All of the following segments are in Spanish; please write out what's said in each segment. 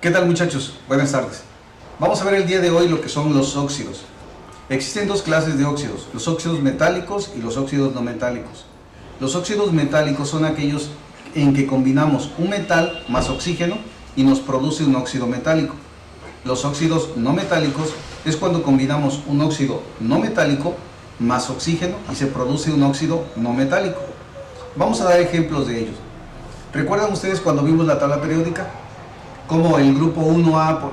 ¿Qué tal, muchachos? Buenas tardes. Vamos a ver el día de hoy lo que son los óxidos. Existen dos clases de óxidos, los óxidos metálicos y los óxidos no metálicos. Los óxidos metálicos son aquellos en que combinamos un metal más oxígeno y nos produce un óxido metálico. Los óxidos no metálicos es cuando combinamos un óxido no metálico más oxígeno y se produce un óxido no metálico. Vamos a dar ejemplos de ellos. ¿Recuerdan ustedes cuando vimos la tabla periódica? Como el grupo 1A,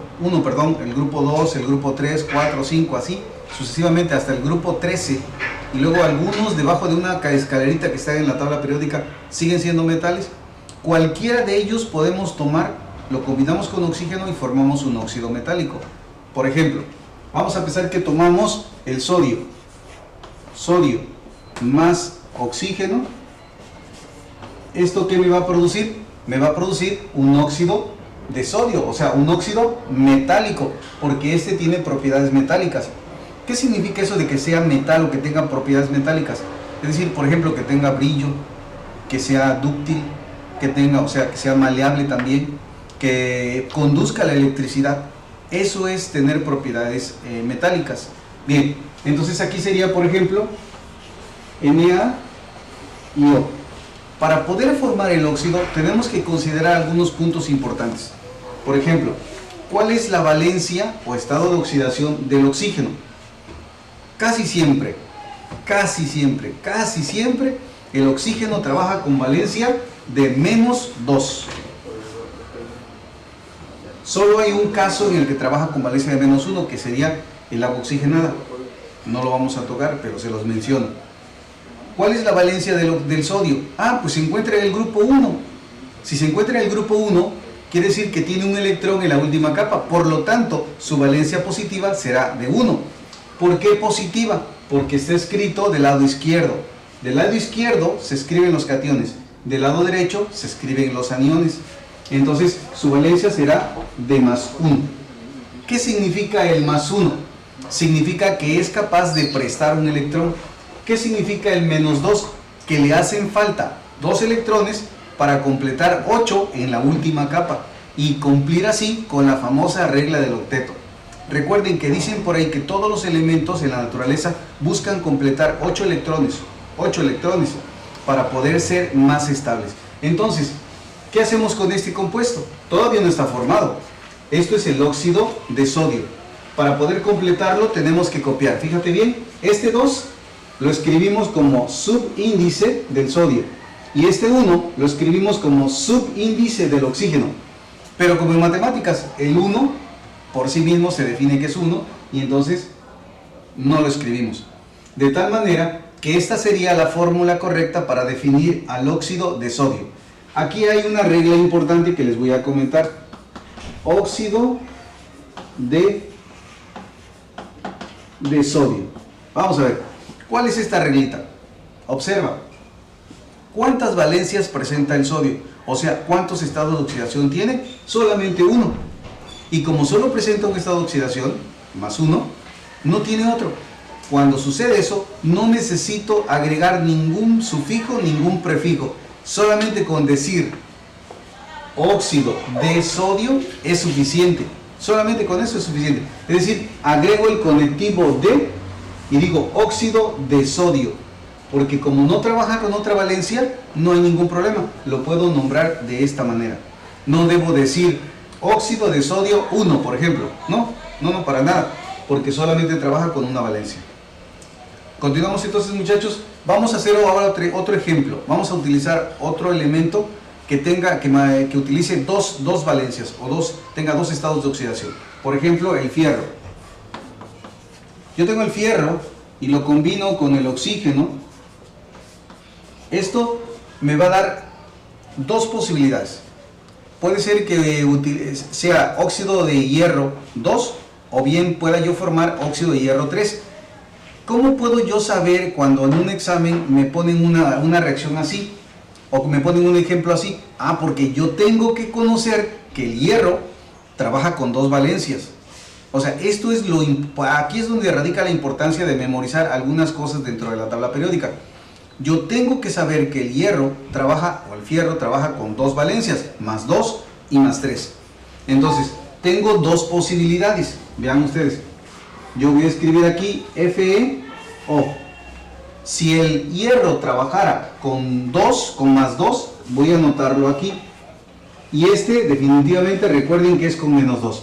el grupo 2, el grupo 3, 4, 5, así sucesivamente hasta el grupo 13, y luego algunos debajo de una escalerita que está en la tabla periódica siguen siendo metales. Cualquiera de ellos podemos tomar, lo combinamos con oxígeno y formamos un óxido metálico. Por ejemplo, vamos a pensar que tomamos el sodio más oxígeno. ¿Esto qué me va a producir? Me va a producir un óxido de sodio, o sea, un óxido metálico, porque este tiene propiedades metálicas. ¿Qué significa eso de que sea metal o que tenga propiedades metálicas? Es decir, por ejemplo, que tenga brillo, que sea dúctil, que tenga, o sea, que sea maleable también, que conduzca la electricidad. Eso es tener propiedades metálicas. Bien, entonces aquí sería, por ejemplo, Na y O. Para poder formar el óxido tenemos que considerar algunos puntos importantes. Por ejemplo, ¿cuál es la valencia o estado de oxidación del oxígeno? Casi siempre el oxígeno trabaja con valencia de -2. Solo hay un caso en el que trabaja con valencia de -1, que sería el agua oxigenada. No lo vamos a tocar, pero se los menciono. ¿Cuál es la valencia del sodio? Pues se encuentra en el grupo 1. Si se encuentra en el grupo 1, quiere decir que tiene un electrón en la última capa. Por lo tanto, su valencia positiva será de 1. ¿Por qué positiva? Porque está escrito del lado izquierdo. Del lado izquierdo se escriben los cationes. Del lado derecho se escriben los aniones. Entonces, su valencia será de +1. ¿Qué significa el +1? Significa que es capaz de prestar un electrón. ¿Qué significa el -2? Que le hacen falta 2 electrones para completar 8 en la última capa y cumplir así con la famosa regla del octeto. Recuerden que dicen por ahí que todos los elementos en la naturaleza buscan completar 8 electrones para poder ser más estables. Entonces, ¿qué hacemos con este compuesto? Todavía no está formado. Esto es el óxido de sodio. Para poder completarlo tenemos que copiar. Fíjate bien, este 2 lo escribimos como subíndice del sodio y este 1 lo escribimos como subíndice del oxígeno. Pero como en matemáticas, el 1 por sí mismo se define que es 1 y entonces no lo escribimos. De tal manera que esta sería la fórmula correcta para definir al óxido de sodio. Aquí hay una regla importante que les voy a comentar. Óxido de sodio. Vamos a ver. ¿Cuál es esta reglita? Observa. ¿Cuántas valencias presenta el sodio? O sea, ¿cuántos estados de oxidación tiene? Solamente uno. Y como solo presenta un estado de oxidación, +1, no tiene otro. Cuando sucede eso, no necesito agregar ningún sufijo, ningún prefijo. Solamente con decir óxido de sodio es suficiente. Solamente con eso es suficiente. Es decir, agrego el conectivo de y digo óxido de sodio, porque como no trabaja con otra valencia, no hay ningún problema, lo puedo nombrar de esta manera. No debo decir óxido de sodio 1, por ejemplo, no, para nada, porque solamente trabaja con una valencia. Continuamos entonces, muchachos. Vamos a hacer ahora otro ejemplo. Vamos a utilizar otro elemento que utilice dos valencias, o tenga 2 estados de oxidación. Por ejemplo, el fierro. Yo tengo el fierro y lo combino con el oxígeno. Esto me va a dar 2 posibilidades. Puede ser que sea óxido de hierro 2 o bien pueda yo formar óxido de hierro 3. ¿Cómo puedo yo saber cuando en un examen me ponen una reacción así o me ponen un ejemplo así? Porque yo tengo que conocer que el hierro trabaja con 2 valencias. O sea, aquí es donde radica la importancia de memorizar algunas cosas dentro de la tabla periódica. Yo tengo que saber que el fierro trabaja con 2 valencias, +2 y +3. Entonces, tengo dos posibilidades. Vean ustedes. Yo voy a escribir aquí FeO. Si el hierro trabajara con más 2, voy a anotarlo aquí. Y este definitivamente recuerden que es con menos 2.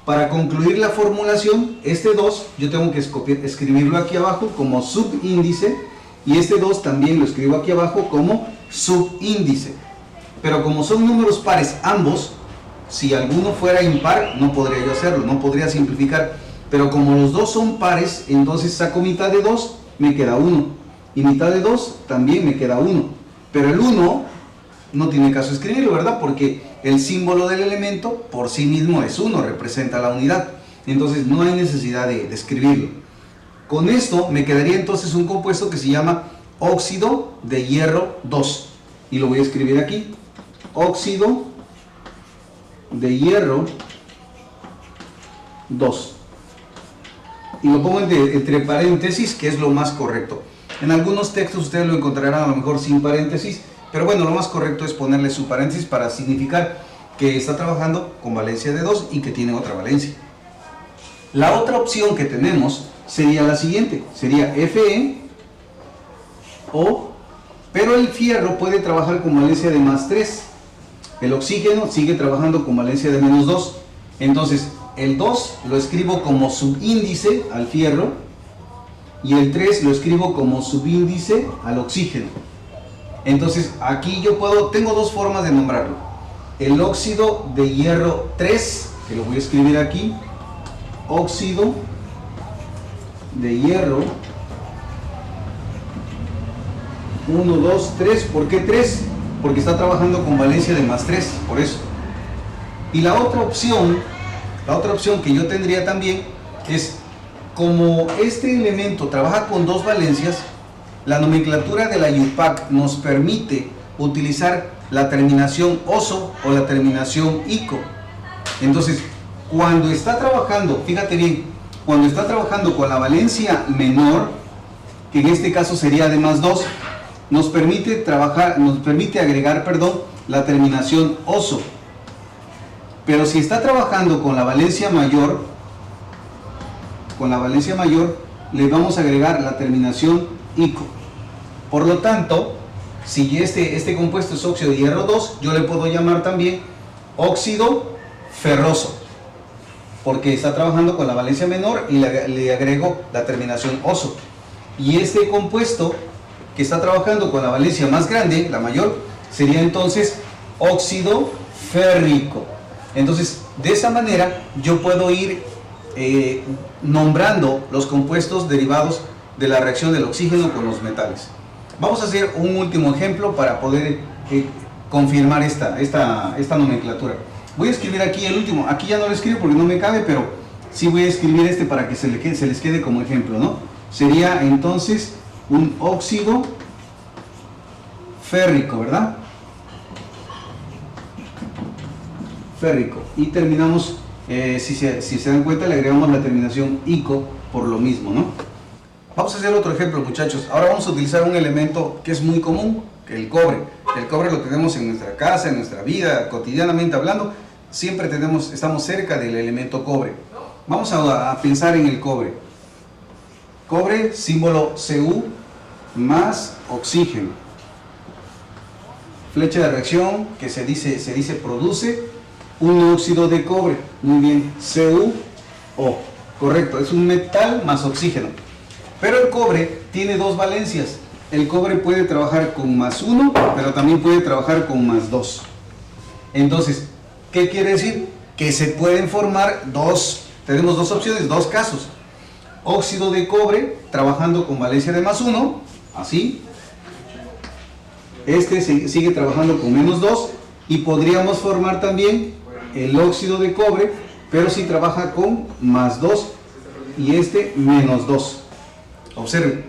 Para concluir la formulación, este 2 yo tengo que escribirlo aquí abajo como subíndice, y este 2 también lo escribo aquí abajo como subíndice. Pero como son números pares ambos, si alguno fuera impar no podría yo hacerlo, no podría simplificar. Pero como los dos son pares, entonces saco mitad de 2, me queda 1. Y mitad de 2 también me queda 1. Pero el 1 no tiene caso escribirlo, ¿verdad? Porque el símbolo del elemento por sí mismo es 1, representa la unidad. Entonces no hay necesidad de escribirlo. Con esto me quedaría entonces un compuesto que se llama óxido de hierro 2. Y lo voy a escribir aquí. Óxido de hierro 2. Y lo pongo entre paréntesis, que es lo más correcto. En algunos textos ustedes lo encontrarán a lo mejor sin paréntesis, pero bueno, lo más correcto es ponerle su paréntesis para significar que está trabajando con valencia de 2 y que tiene otra valencia. La otra opción que tenemos sería la siguiente, sería FeO, pero el fierro puede trabajar con valencia de más 3. El oxígeno sigue trabajando con valencia de menos 2. Entonces, el 2 lo escribo como subíndice al fierro y el 3 lo escribo como subíndice al oxígeno. Entonces, aquí yo tengo dos formas de nombrarlo. El óxido de hierro 3, que lo voy a escribir aquí, óxido de hierro 1, 2, 3. ¿Por qué 3? Porque está trabajando con valencia de más 3, por eso. Y la otra opción que yo tendría también es, como este elemento trabaja con dos valencias, la nomenclatura de la IUPAC nos permite utilizar la terminación oso o la terminación ico. Entonces, cuando está trabajando, fíjate bien, cuando está trabajando con la valencia menor, que en este caso sería de más 2, nos permite agregar la terminación oso. Pero si está trabajando con la valencia mayor, le vamos a agregar la terminación ico. Por lo tanto, si este compuesto es óxido de hierro 2, yo le puedo llamar también óxido ferroso, porque está trabajando con la valencia menor y le agrego la terminación oso. Y este compuesto que está trabajando con la valencia más grande, la mayor, sería entonces óxido férrico. Entonces, de esa manera yo puedo ir nombrando los compuestos derivados de la reacción del oxígeno con los metales. Vamos a hacer un último ejemplo para poder confirmar esta nomenclatura. Voy a escribir aquí el último. Aquí ya no lo escribo porque no me cabe, pero sí voy a escribir este para que se les quede como ejemplo, ¿no? Sería entonces un óxido férrico, ¿verdad? Férrico. Y terminamos, si se dan cuenta, le agregamos la terminación ico por lo mismo, ¿no? Vamos a hacer otro ejemplo, muchachos. Ahora vamos a utilizar un elemento que es muy común, que el cobre. El cobre lo tenemos en nuestra casa, en nuestra vida, cotidianamente hablando. Siempre estamos cerca del elemento cobre. Vamos a pensar en el cobre. Cobre, símbolo Cu más oxígeno. Flecha de reacción que se dice produce un óxido de cobre. Muy bien, CuO. Correcto, es un metal más oxígeno. Pero el cobre tiene dos valencias. El cobre puede trabajar con más 1, pero también puede trabajar con más 2. Entonces, ¿qué quiere decir? Que se pueden formar tenemos dos opciones, dos casos. Óxido de cobre trabajando con valencia de más 1, así. Este sigue trabajando con menos 2 y podríamos formar también el óxido de cobre, pero si trabaja con más 2 y este menos 2. Observen,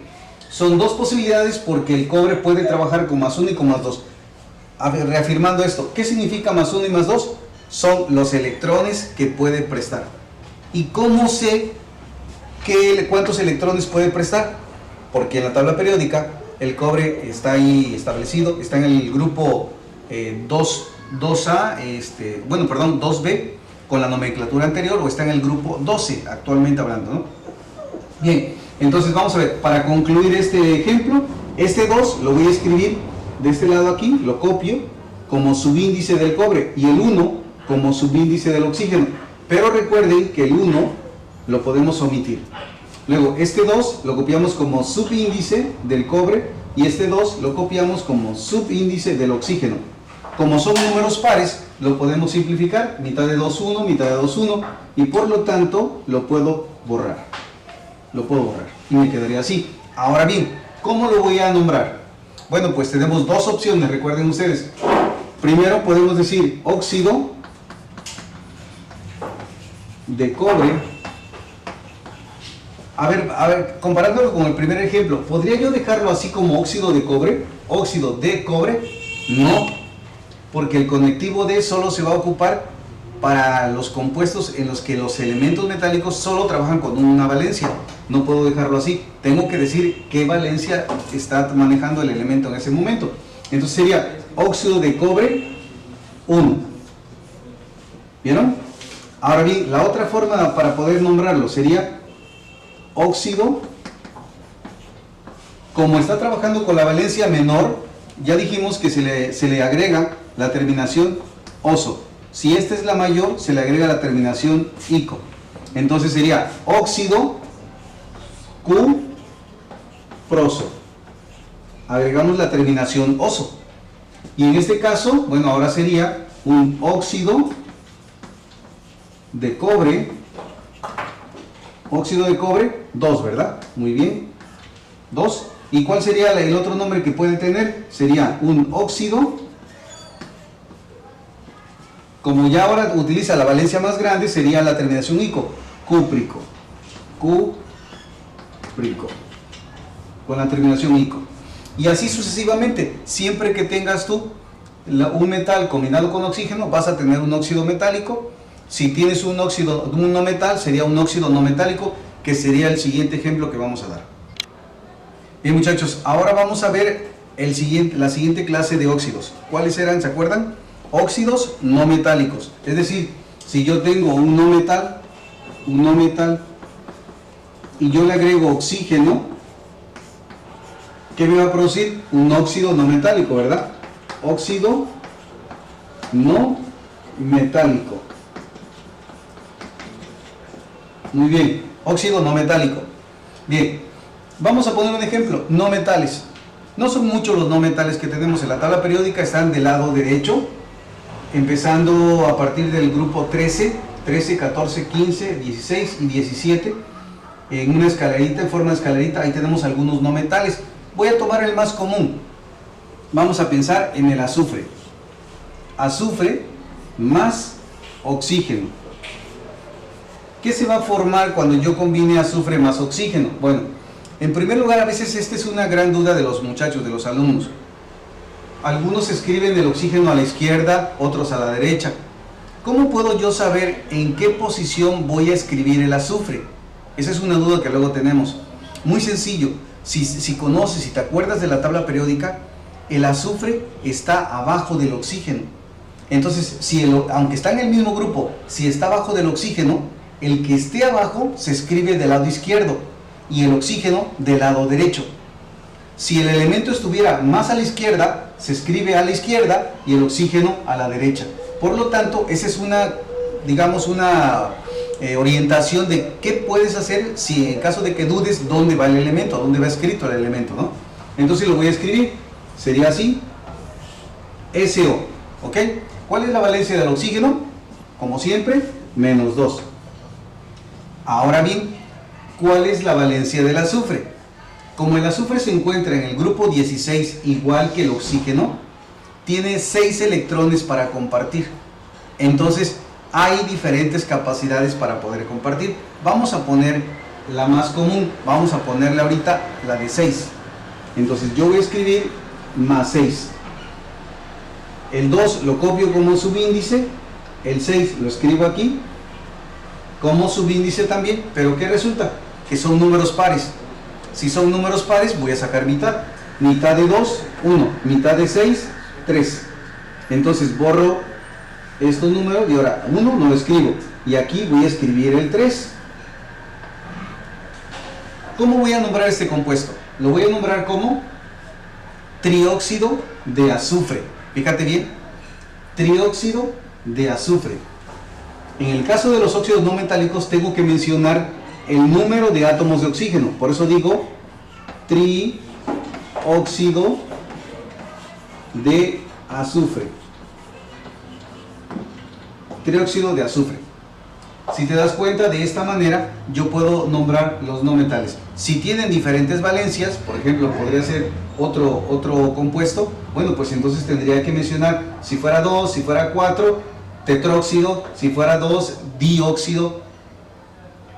son dos posibilidades porque el cobre puede trabajar con más 1 y con más 2. A ver, reafirmando esto, ¿qué significa más 1 y más 2? Son los electrones que puede prestar. ¿Y cómo sé cuántos electrones puede prestar? Porque en la tabla periódica el cobre está ahí establecido, está en el grupo 2 2A, bueno, perdón, 2B con la nomenclatura anterior o está en el grupo 12 actualmente hablando, ¿no? Bien, entonces vamos a ver, para concluir este ejemplo, este 2 lo voy a escribir de este lado aquí, lo copio como subíndice del cobre y el 1 como subíndice del oxígeno, pero recuerden que el 1 lo podemos omitir. Luego este 2 lo copiamos como subíndice del cobre y este 2 lo copiamos como subíndice del oxígeno. Como son números pares, lo podemos simplificar, mitad de 2, 1, mitad de 2, 1, y por lo tanto lo puedo borrar. Lo puedo borrar y me quedaría así. Ahora bien, ¿cómo lo voy a nombrar? Bueno, pues tenemos dos opciones, recuerden ustedes. Primero podemos decir óxido de cobre. A ver, comparándolo con el primer ejemplo, ¿podría yo dejarlo así como óxido de cobre? ¿Óxido de cobre? No, porque el conectivo D solo se va a ocupar para los compuestos en los que los elementos metálicos solo trabajan con una valencia. No puedo dejarlo así, tengo que decir qué valencia está manejando el elemento en ese momento. Entonces sería óxido de cobre 1. ¿Vieron? Ahora bien, la otra forma para poder nombrarlo sería óxido, como está trabajando con la valencia menor, ya dijimos que se le agrega la terminación oso. Si esta es la mayor, se le agrega la terminación ico. Entonces sería óxido cuproso. Agregamos la terminación oso. Y en este caso, bueno, ahora sería un óxido de cobre. Óxido de cobre 2, ¿verdad? Muy bien. 2. ¿Y cuál sería el otro nombre que puede tener? Sería un óxido, como ya ahora utiliza la valencia más grande, sería la terminación ico, cúprico. Cúprico. Con la terminación ico. Y así sucesivamente. Siempre que tengas tú un metal combinado con oxígeno, vas a tener un óxido metálico. Si tienes un óxido, un no metal, sería un óxido no metálico, que sería el siguiente ejemplo que vamos a dar. Bien, muchachos, ahora vamos a ver la siguiente clase de óxidos. ¿Cuáles eran? ¿Se acuerdan? Óxidos no metálicos. Es decir, si yo tengo un no metal y yo le agrego oxígeno, ¿qué me va a producir? Un óxido no metálico, ¿verdad? Óxido no metálico. Muy bien, óxido no metálico. Bien, vamos a poner un ejemplo, no metales. No son muchos los no metales que tenemos en la tabla periódica, están del lado derecho, empezando a partir del grupo 13, 14, 15, 16 y 17. En una escalerita, en forma de escalerita, ahí tenemos algunos no metales. Voy a tomar el más común. Vamos a pensar en el azufre. Azufre más oxígeno. ¿Qué se va a formar cuando yo combine azufre más oxígeno? Bueno, en primer lugar, a veces esta es una gran duda de los muchachos, de los alumnos. Algunos escriben el oxígeno a la izquierda, otros a la derecha. ¿Cómo puedo yo saber en qué posición voy a escribir el azufre? Esa es una duda que luego tenemos. Muy sencillo, si conoces, si te acuerdas de la tabla periódica, el azufre está abajo del oxígeno. Entonces, aunque está en el mismo grupo, si está abajo del oxígeno, el que esté abajo se escribe del lado izquierdo y el oxígeno del lado derecho. Si el elemento estuviera más a la izquierda, se escribe a la izquierda y el oxígeno a la derecha. Por lo tanto, esa es una orientación de qué puedes hacer si en caso de que dudes dónde va el elemento, dónde va escrito el elemento, ¿no? Entonces lo voy a escribir, sería así, SO, ¿ok? ¿Cuál es la valencia del oxígeno? Como siempre, menos 2. Ahora bien, ¿cuál es la valencia del azufre? Como el azufre se encuentra en el grupo 16, igual que el oxígeno, tiene 6 electrones para compartir. Entonces, hay diferentes capacidades para poder compartir. Vamos a poner la más común, vamos a ponerle ahorita la de 6. Entonces, yo voy a escribir más 6. El 2 lo copio como subíndice, el 6 lo escribo aquí como subíndice también, pero ¿qué resulta? Que son números pares. Si son números pares, voy a sacar mitad. Mitad de 2, 1. Mitad de 6, 3. Entonces borro estos números y ahora 1 no lo escribo. Y aquí voy a escribir el 3. ¿Cómo voy a nombrar este compuesto? Lo voy a nombrar como trióxido de azufre. Fíjate bien, trióxido de azufre. En el caso de los óxidos no metálicos tengo que mencionar el número de átomos de oxígeno. Por eso digo trióxido de azufre. Trióxido de azufre. Si te das cuenta, de esta manera yo puedo nombrar los no metales. Si tienen diferentes valencias, por ejemplo, podría ser otro compuesto, bueno, pues entonces tendría que mencionar, si fuera 2, si fuera 4, tetróxido, si fuera 2, dióxido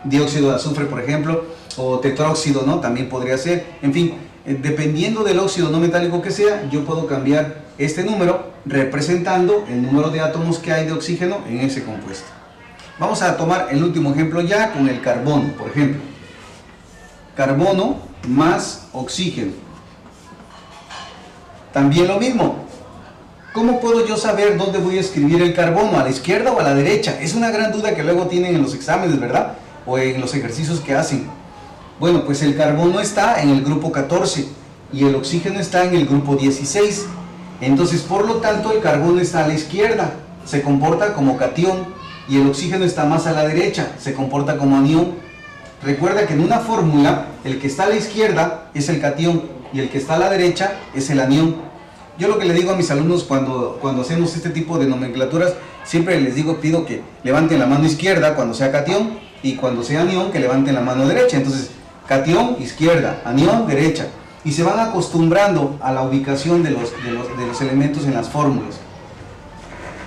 de azufre, por ejemplo, o tetróxido, ¿no? También podría ser. En fin, dependiendo del óxido no metálico que sea, yo puedo cambiar este número representando el número de átomos que hay de oxígeno en ese compuesto. Vamos a tomar el último ejemplo ya con el carbono, por ejemplo. Carbono más oxígeno. También lo mismo. ¿Cómo puedo yo saber dónde voy a escribir el carbono? ¿A la izquierda o a la derecha? Es una gran duda que luego tienen en los exámenes, ¿verdad? O en los ejercicios que hacen. Bueno, pues el carbono está en el grupo 14 y el oxígeno está en el grupo 16. Entonces, por lo tanto, el carbono está a la izquierda, se comporta como catión. Y el oxígeno está más a la derecha, se comporta como anión. Recuerda que en una fórmula, el que está a la izquierda es el catión y el que está a la derecha es el anión. Yo lo que le digo a mis alumnos cuando hacemos este tipo de nomenclaturas, siempre les pido que levanten la mano izquierda cuando sea catión y cuando sea anión que levanten la mano derecha. Entonces, catión, izquierda, anión, derecha. Y se van acostumbrando a la ubicación de los elementos en las fórmulas.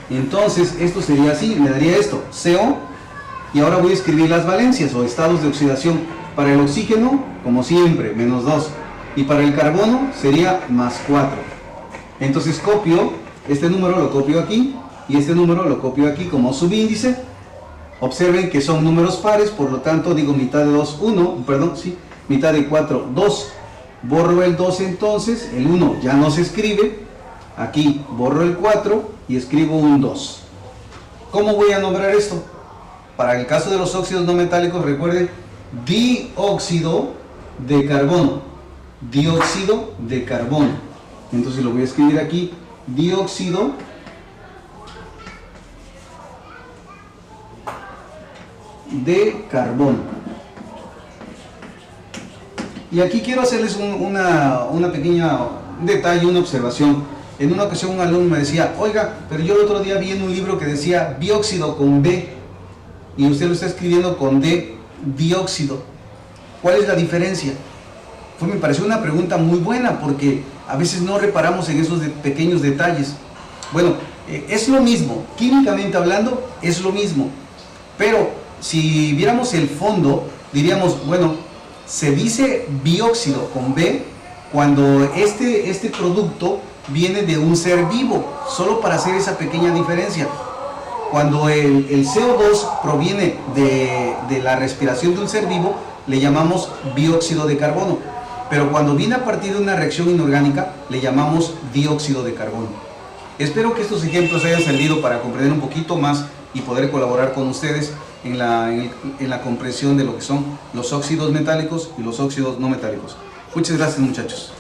Entonces esto sería así, me daría esto, CO, y ahora voy a escribir las valencias o estados de oxidación. Para el oxígeno, como siempre, menos 2, y para el carbono sería más 4. Entonces copio, este número lo copio aquí, y este número lo copio aquí como subíndice. Observen que son números pares, por lo tanto digo mitad de 2, 1, perdón, sí, mitad de 4, 2. Borro el 2 entonces, el 1 ya no se escribe. Aquí borro el 4 y escribo un 2. ¿Cómo voy a nombrar esto? Para el caso de los óxidos no metálicos, recuerden, dióxido de carbono. Dióxido de carbono. Entonces lo voy a escribir aquí, dióxido de carbono. Y aquí quiero hacerles una pequeña detalle, una observación. En una ocasión un alumno me decía, oiga, pero yo el otro día vi en un libro que decía bióxido con B y usted lo está escribiendo con D, dióxido. ¿Cuál es la diferencia? Me pareció una pregunta muy buena porque a veces no reparamos en esos pequeños detalles. Bueno, es lo mismo, químicamente hablando es lo mismo, pero si viéramos el fondo diríamos, bueno, se dice bióxido con B cuando este producto viene de un ser vivo, solo para hacer esa pequeña diferencia. Cuando el CO2 proviene de la respiración de un ser vivo, le llamamos dióxido de carbono, pero cuando viene a partir de una reacción inorgánica, le llamamos dióxido de carbono. Espero que estos ejemplos hayan servido para comprender un poquito más y poder colaborar con ustedes en la comprensión de lo que son los óxidos metálicos y los óxidos no metálicos. Muchas gracias, muchachos.